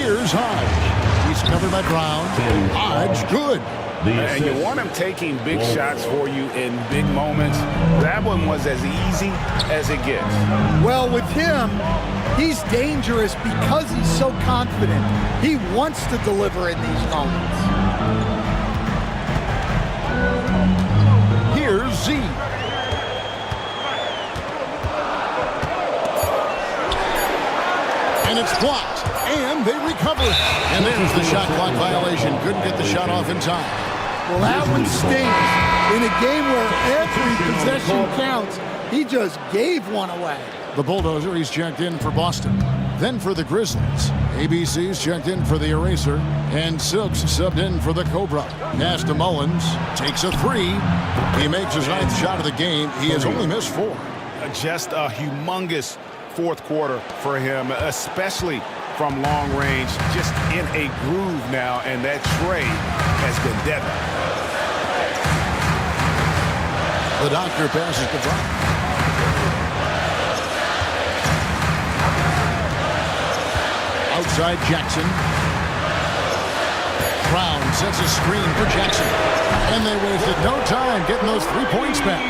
Here's Hodge. He's covered by Brown. Hodge, good. And you want him taking big shots for you in big moments. That one was as easy as it gets. Well, with him, he's dangerous because he's so confident. He wants to deliver in these moments. Here's Z. And it's blocked. And they recover. And there's the shot clock violation. Couldn't get the shot off in time. Well, that one stings. In a game where every possession counts, he just gave one away. The Bulldozer, he's checked in for Boston. Then for the Grizzlies. ABC's checked in for the Eraser. And Silks subbed in for the Cobra. Pass to Mullins. Takes a three. He makes his 9th shot of the game. He has only missed 4. Just a humongous fourth quarter for him, especially from long range. Just in a groove now, and that trade has been deadly. The Doctor passes to Brown. Outside Jackson. Brown sets a screen for Jackson. And they wasted no time getting those 3 points back.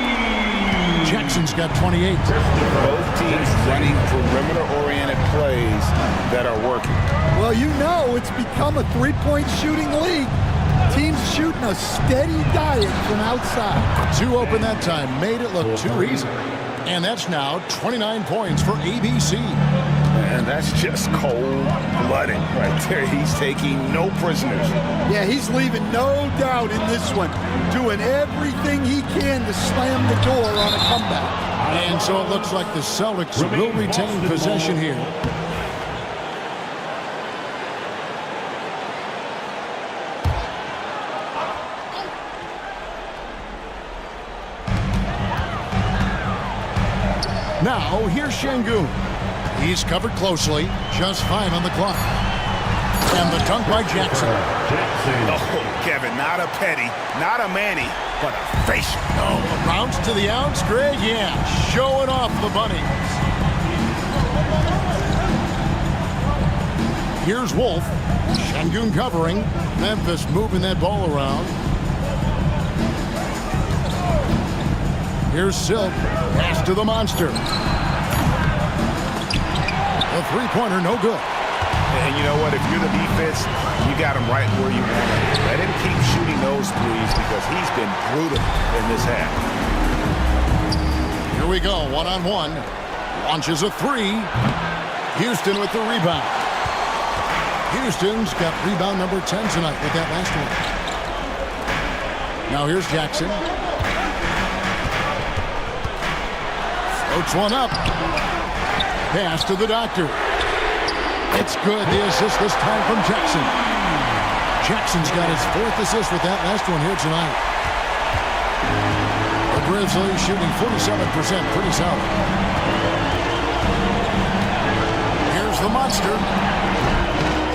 Jackson's got 28. Both teams running perimeter-oriented plays that are working. Well, you know it's become a three-point shooting league. Teams shooting a steady diet from outside. 2 open that time, made it look too easy. And that's now 29 points for ABC. And that's just cold-blooded right there. He's taking no prisoners. Yeah, he's leaving no doubt in this one. Doing everything he can to slam the door on a comeback. And so it looks like the Celtics will retain possession here. Now, here's Şengün. He's covered closely. Just 5 on the clock. And the dunk by Jackson. Oh, Kevin, not a petty, not a Manny, but a facial. Oh, a bounce to the outs, Greg? Yeah, showing off the bunnies. Here's Wolf. Şengün covering. Memphis moving that ball around. Here's Silk. Pass to the monster. The three-pointer, no good. And you know what? If you're the defense, you got him right where you want him. Let him keep shooting those threes because he's been brutal in this half. Here we go, one-on-one. Launches a three. Houston with the rebound. Houston's got rebound number 10 tonight with that last one. Now here's Jackson. Floats one up. Pass to the Doctor. It's good. The assist this time from Jackson. Jackson's got his 4th assist with that last one here tonight. The Grizzlies shooting 47%. Pretty solid. Here's the monster.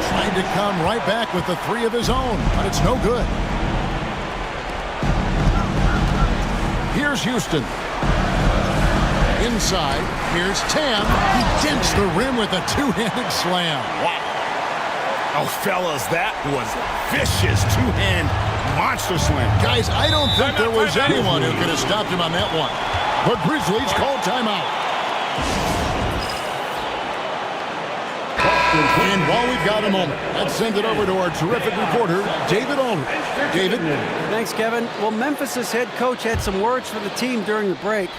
Trying to come right back with the 3 of his own, but it's no good. Here's Houston. Inside, here's Tam. He dents the rim with a 2-handed slam. Wow. Oh, fellas, that was a vicious 2-hand monster slam. Guys, I don't think there was anyone who could have stopped him on that one. But Grizzlies call timeout. And while we've got a moment, let's send it over to our terrific reporter, David Aldridge. David? Thanks, Kevin. Well, Memphis's head coach had some words for the team during the break.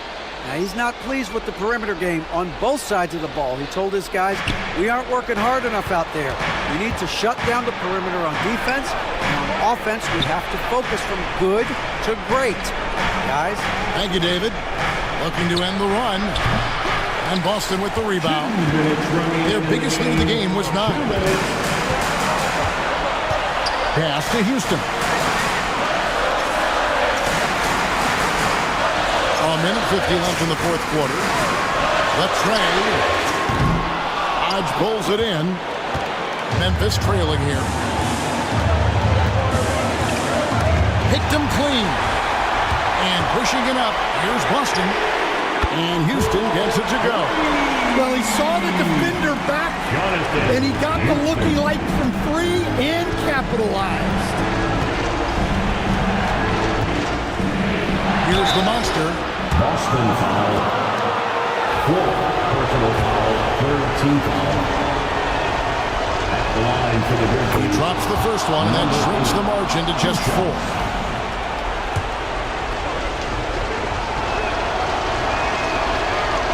Now, he's not pleased with the perimeter game on both sides of the ball. He told his guys, we aren't working hard enough out there. We need to shut down the perimeter on defense, and on offense, we have to focus from good to great. Guys? Thank you, David. Looking to end the run. And Boston with the rebound. Their biggest lead of the game was 9. Pass to Houston. A minute 50 left in the 4th quarter. The trade. Hodge pulls it in. Memphis trailing here. Picked him clean. And pushing it up. Here's Boston. And Houston gets it to go. Well, he saw the defender back, and he got the looky like from 3 and capitalized. Here's the monster. Boston foul. 4th personal foul. 3rd team foul. At the line for the He Grizzlies. drops the first one, and then shrinks the margin to just 4.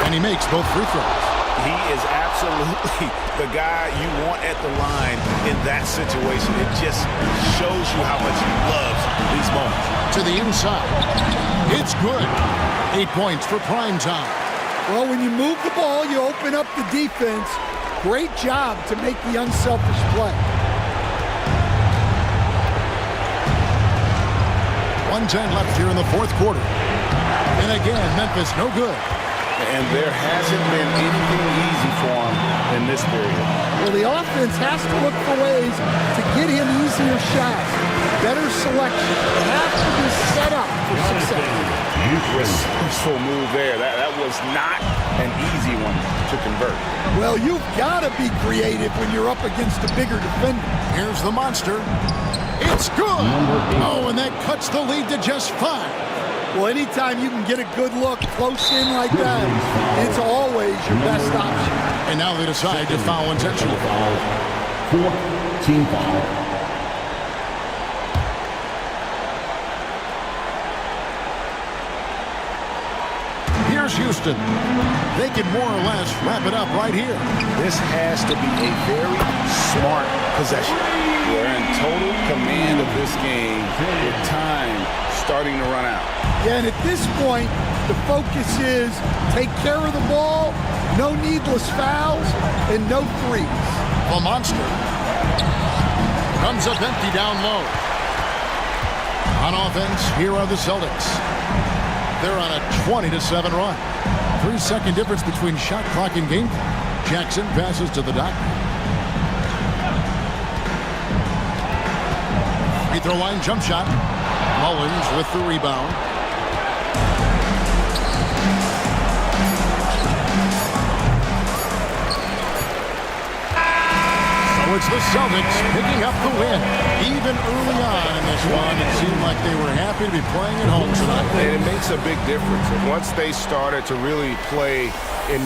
And he makes both free throws. He is absolutely the guy you want at the line in that situation. It just shows you how much he loves these moments. To the inside. It's good. 8 points for prime time. Well, when you move the ball, you open up the defense. Great job to make the unselfish play. 1:10 left here in the 4th quarter. And again, Memphis no good. And there hasn't been anything easy for him in this period. Well, the offense has to look for ways to get him easier shots, better selection. It has to be set up for success. Resourceful move there. That was not an easy one to convert. Well, you've got to be creative when you're up against a bigger defender. Here's the monster. It's good. Oh, and that cuts the lead to just 5. Well, anytime you can get a good look close in like that, it's always your best option. And now they decide to foul intentionally. 4th team foul. Here's Houston. They can more or less wrap it up right here. This has to be a very smart possession. We're in total command of this game with time starting to run out. Yeah, and at this point, the focus is take care of the ball, no needless fouls, and no threes. The monster comes up empty down low. On offense, here are the Celtics. They're on a 20-7 run. 3-second difference between shot clock and game clock. Jackson passes to the doctor. Free throw line jump shot. Mullins with the rebound. So it's the Celtics picking up the win. Even early on in this one, it seemed like they were happy to be playing at home tonight. And it makes a big difference. Once they started to really play in